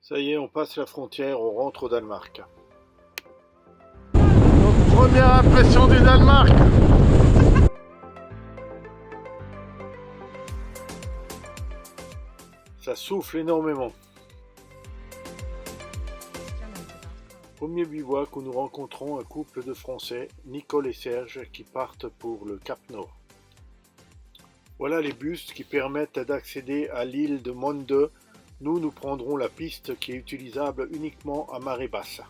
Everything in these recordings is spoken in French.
Ça y est, on passe la frontière, on rentre au Danemark. Donc, première impression du Danemark. Ça souffle énormément. Premier bivouac où nous rencontrons un couple de Français, Nicole et Serge, qui partent pour le Cap Nord. Voilà les bus qui permettent d'accéder à l'île de Monde. Nous prendrons la piste qui est utilisable uniquement à marée basse.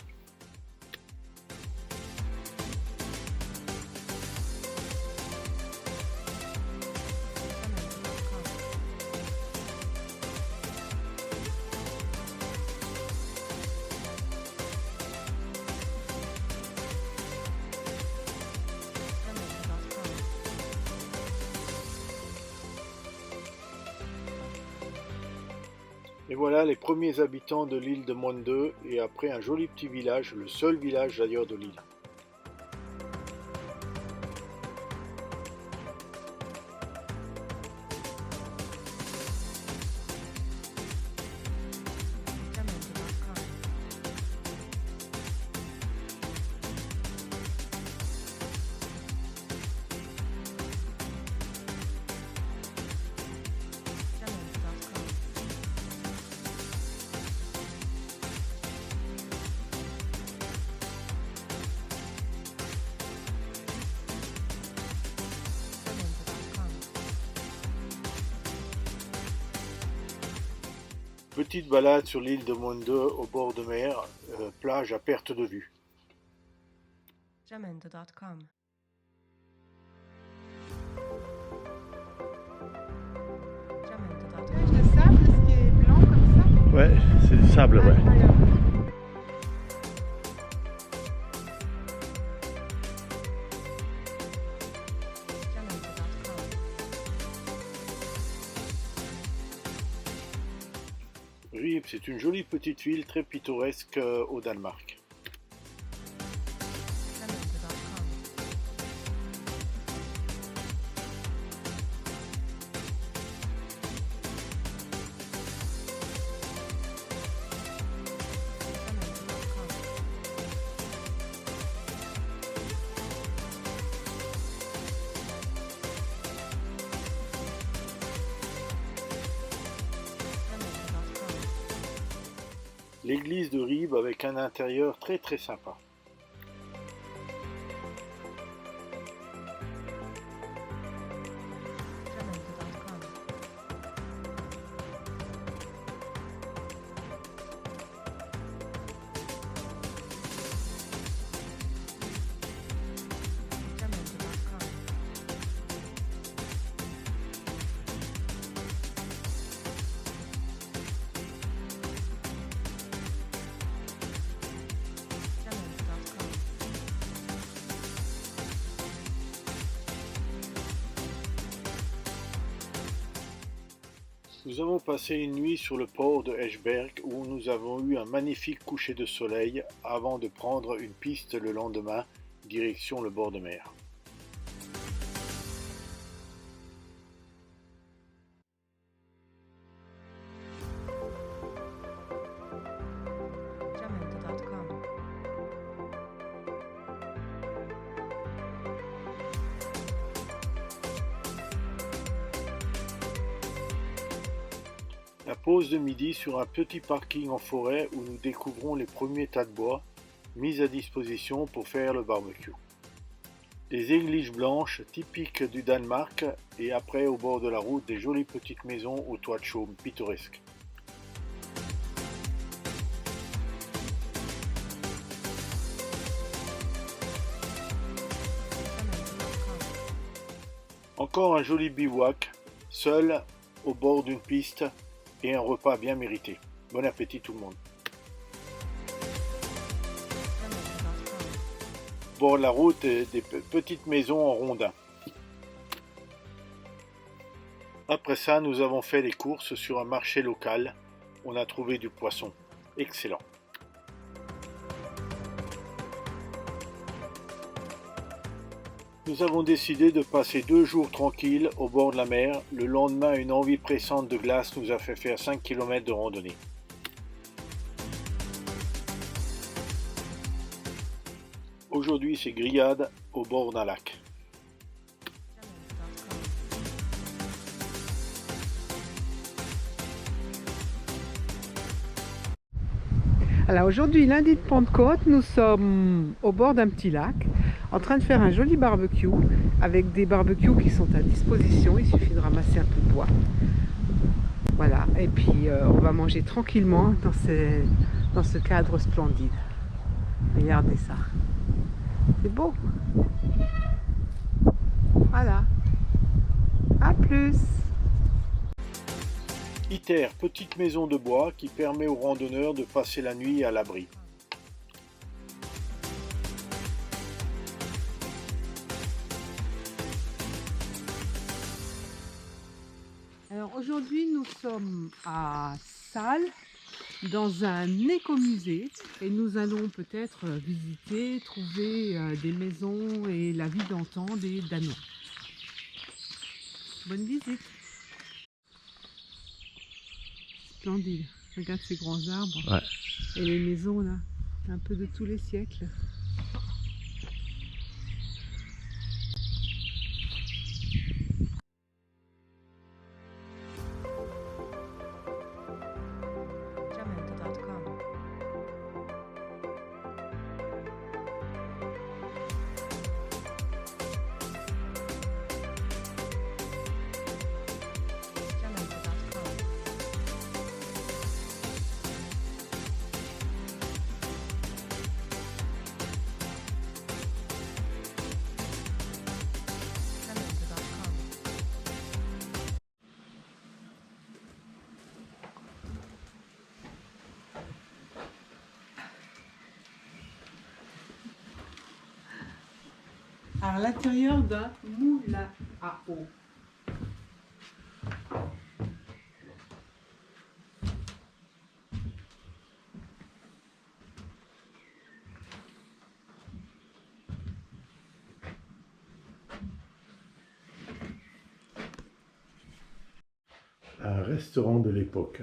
Et voilà les premiers habitants de l'île de Monde et après un joli petit village, le seul village d'ailleurs de l'île. Petite balade sur l'île de Monde au bord de mer, plage à perte de vue. Jamendo.com. Plage de sable, ce qui est blanc comme Ouais, c'est du sable, ça. ouais. Incroyable. Ribe, c'est une jolie petite ville très pittoresque au Danemark. L'église de Ribe avec un intérieur très très sympa. Nous avons passé une nuit sur le port de Esbjerg où nous avons eu un magnifique coucher de soleil avant de prendre une piste le lendemain, direction le bord de mer. Jamendo.com. La pause de midi sur un petit parking en forêt où nous découvrons les premiers tas de bois mis à disposition pour faire le barbecue. Des églises blanches typiques du Danemark et après au bord de la route des jolies petites maisons au toit de chaume pittoresques. Encore un joli bivouac, seul au bord d'une piste et un repas bien mérité. Bon appétit tout le monde. Bord de la route, des petites maisons en rondins. Après ça, nous avons fait les courses sur un marché local. On a trouvé du poisson. Excellent. Nous avons décidé de passer 2 jours tranquilles au bord de la mer. Le lendemain, une envie pressante de glace nous a fait faire 5 km de randonnée. Aujourd'hui, c'est grillade au bord d'un lac. Alors aujourd'hui, lundi de Pentecôte, nous sommes au bord d'un petit lac, en train de faire un joli barbecue, avec des barbecues qui sont à disposition, il suffit de ramasser un peu de bois. Voilà, et puis on va manger tranquillement dans ce cadre splendide. Regardez ça, c'est beau. Voilà, à plus. ITER, petite maison de bois qui permet aux randonneurs de passer la nuit à l'abri. Alors aujourd'hui, nous sommes à Salles, dans un écomusée, et nous allons peut-être visiter, trouver des maisons et la vie d'antan des Danois. Bonne visite. Splendide. Regarde ces grands arbres. Ouais. Et les maisons là, un peu de tous les siècles. À l'intérieur d'un moulin à eau. Un restaurant de l'époque.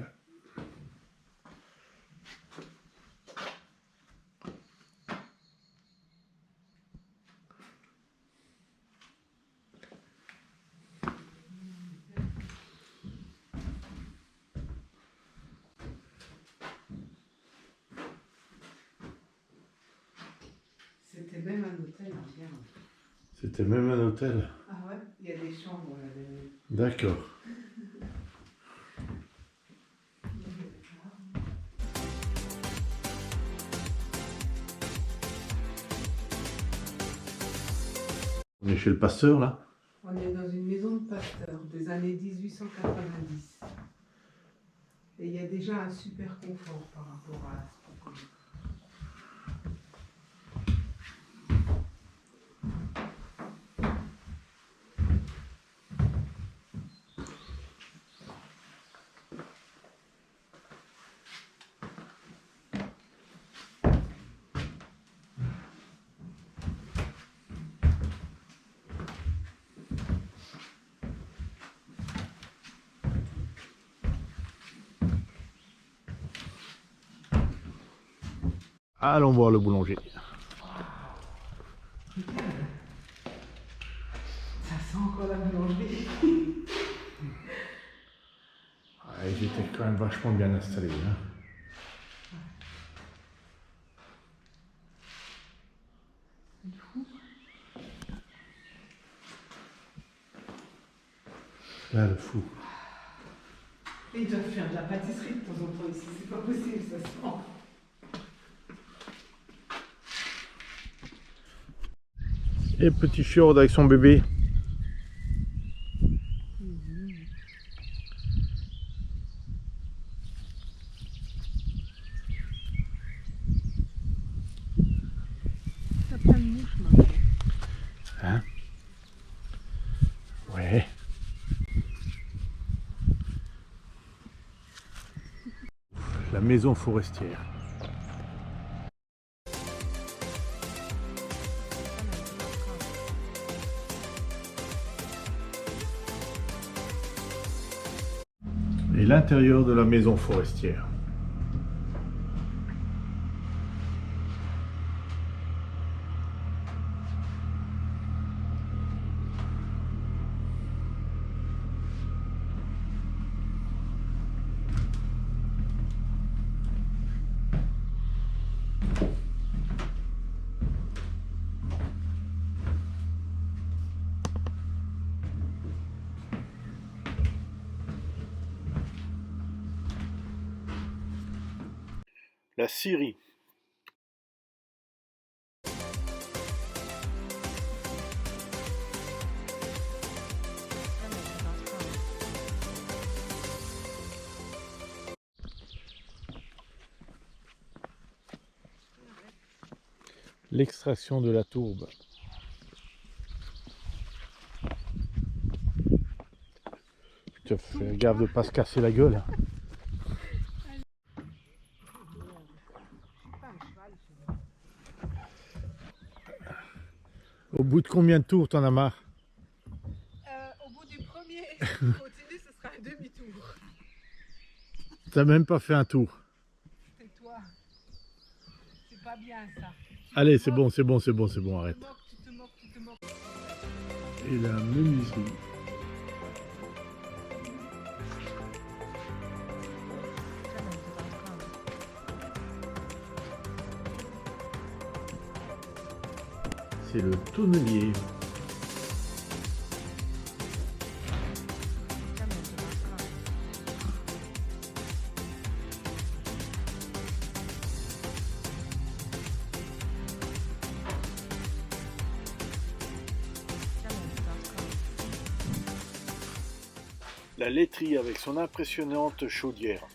C'était même un hôtel, regarde. C'était même un hôtel. Ah ouais, il y a des chambres là. D'accord. On est chez le pasteur là. On est dans une maison de pasteur des années 1890. Et il y a déjà un super confort par rapport à ce qu'on connaît. Allons voir le boulanger. Ça sent encore la boulangerie. Ouais, ils étaient quand même vachement bien installés. Hein. Là, le fou. Et ils doivent faire de la pâtisserie de temps en temps ici, c'est pas possible, ça sent. Et petit fjord avec son bébé. T'as plein de mouches, maman. Hein? Ouais. La maison forestière. Et l'intérieur de la maison forestière. La Syrie. L'extraction de la tourbe. Fais gaffe de ne pas se casser la gueule. Au bout de combien de tours t'en as marre? Au bout du premier, continue, ce sera un demi-tour. T'as même pas fait un tour. C'est toi. C'est pas bien ça. Allez, c'est bon, arrête. Tu te moques. Et la menuiserie. C'est le tonnelier. La laiterie avec son impressionnante chaudière.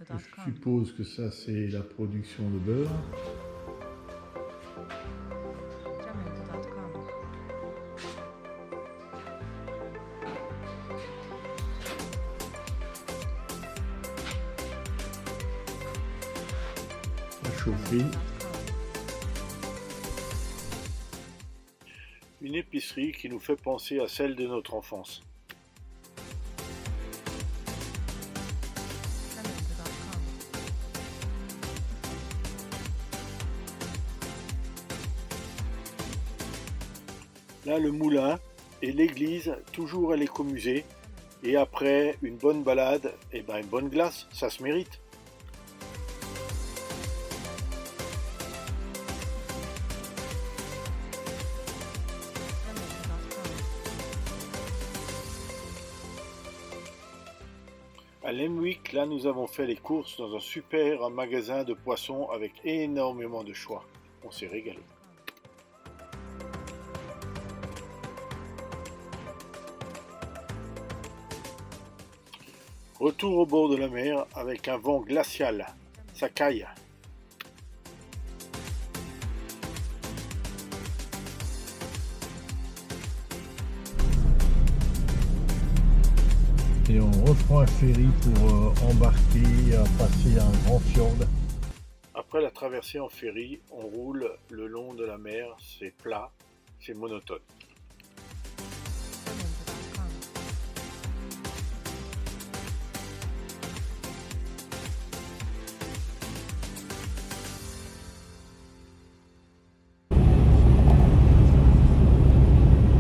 Je suppose que ça c'est la production de beurre. La chaufferie. Une épicerie qui nous fait penser à celle de notre enfance. Là, le moulin et l'église, toujours à l'écomusée. Et après une bonne balade, et ben une bonne glace, ça se mérite. À Lemwick, là nous avons fait les courses dans un super magasin de poissons avec énormément de choix. On s'est régalé. Retour au bord de la mer avec un vent glacial. Ça caille. Et on reprend un ferry pour embarquer, passer un grand fjord. Après la traversée en ferry, on roule le long de la mer. C'est plat, c'est monotone.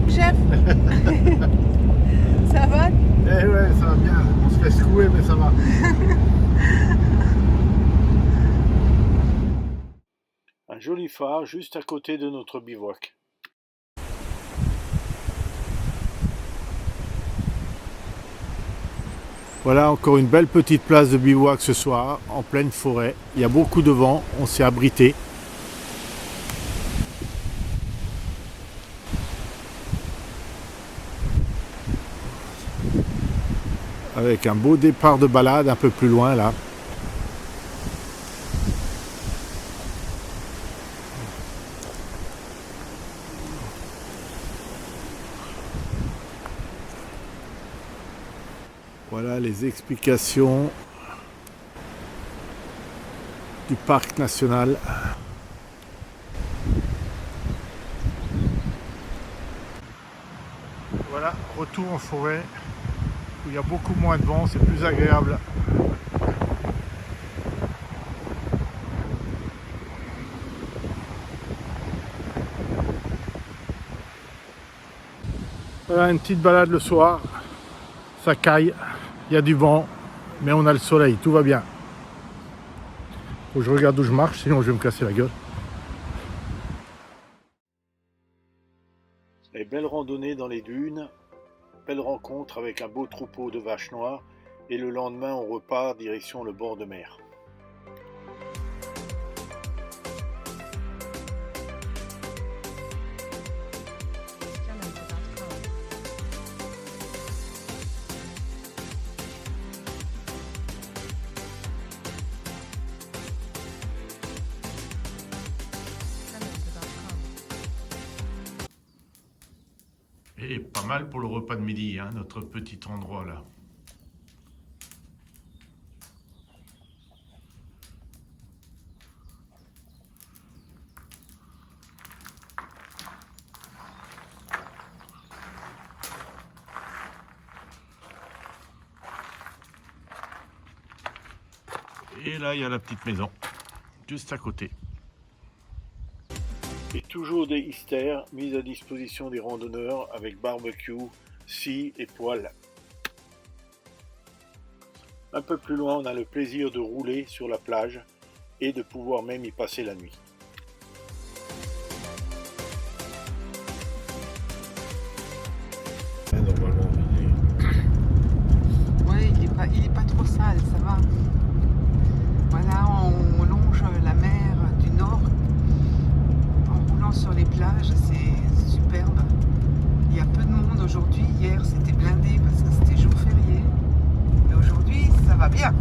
Chef. Ça va? Eh ouais, ça va bien. On se fait secouer, mais ça va. Un joli phare juste à côté de notre bivouac. Voilà encore une belle petite place de bivouac ce soir, en pleine forêt. Il y a beaucoup de vent, on s'est abrité. Avec un beau départ de balade un peu plus loin là. Voilà les explications du parc national. Voilà, retour en forêt où il y a beaucoup moins de vent, c'est plus agréable. Voilà une petite balade le soir, ça caille, il y a du vent, mais on a le soleil, tout va bien. Faut que je regarde où je marche, sinon je vais me casser la gueule. Et belle randonnée dans les dunes, belle rencontre avec un beau troupeau de vaches noires, et le lendemain on repart direction le bord de mer. Et pas mal pour le repas de midi, hein, notre petit endroit là. Et là, il y a la petite maison, juste à côté. Et toujours des hystères mises à disposition des randonneurs avec barbecue, scie et poêle. Un peu plus loin, on a le plaisir de rouler sur la plage et de pouvoir même y passer la nuit. Normalement, Ouais, il est pas trop sale, ça va. Voilà, on longe la mer du Nord en roulant sur les plages, c'est superbe. Il y a peu de monde aujourd'hui. Hier, c'était blindé parce que c'était jour férié. Mais aujourd'hui, ça va bien.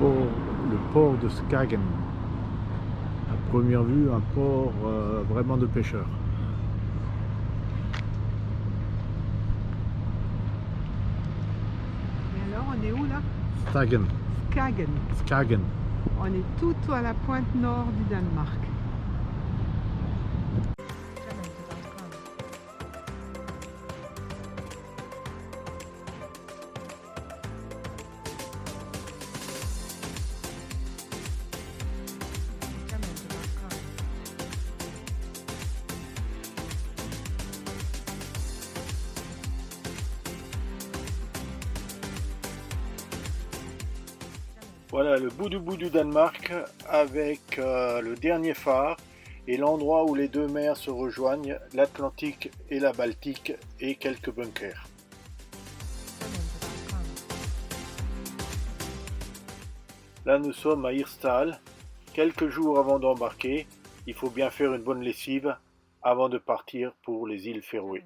le port de Skagen. À première vue, un port vraiment de pêcheurs. Et alors, on est où là? Skagen. Skagen. Skagen. On est tout à la pointe nord du Danemark. Voilà le bout du Danemark avec le dernier phare et l'endroit où les deux mers se rejoignent, l'Atlantique et la Baltique, et quelques bunkers. Là nous sommes à Hirstal, quelques jours avant d'embarquer. Il faut bien faire une bonne lessive avant de partir pour les îles Féroé.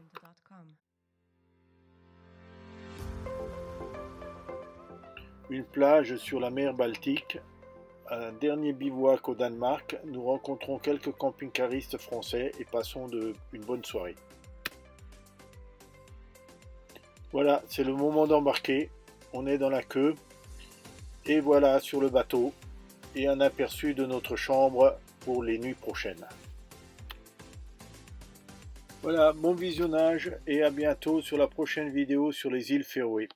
Une plage sur la mer Baltique, un dernier bivouac au Danemark. Nous rencontrons quelques camping-caristes français et passons une bonne soirée. Voilà, c'est le moment d'embarquer. On est dans la queue et voilà sur le bateau et un aperçu de notre chambre pour les nuits prochaines. Voilà, bon visionnage et à bientôt sur la prochaine vidéo sur les îles Féroé.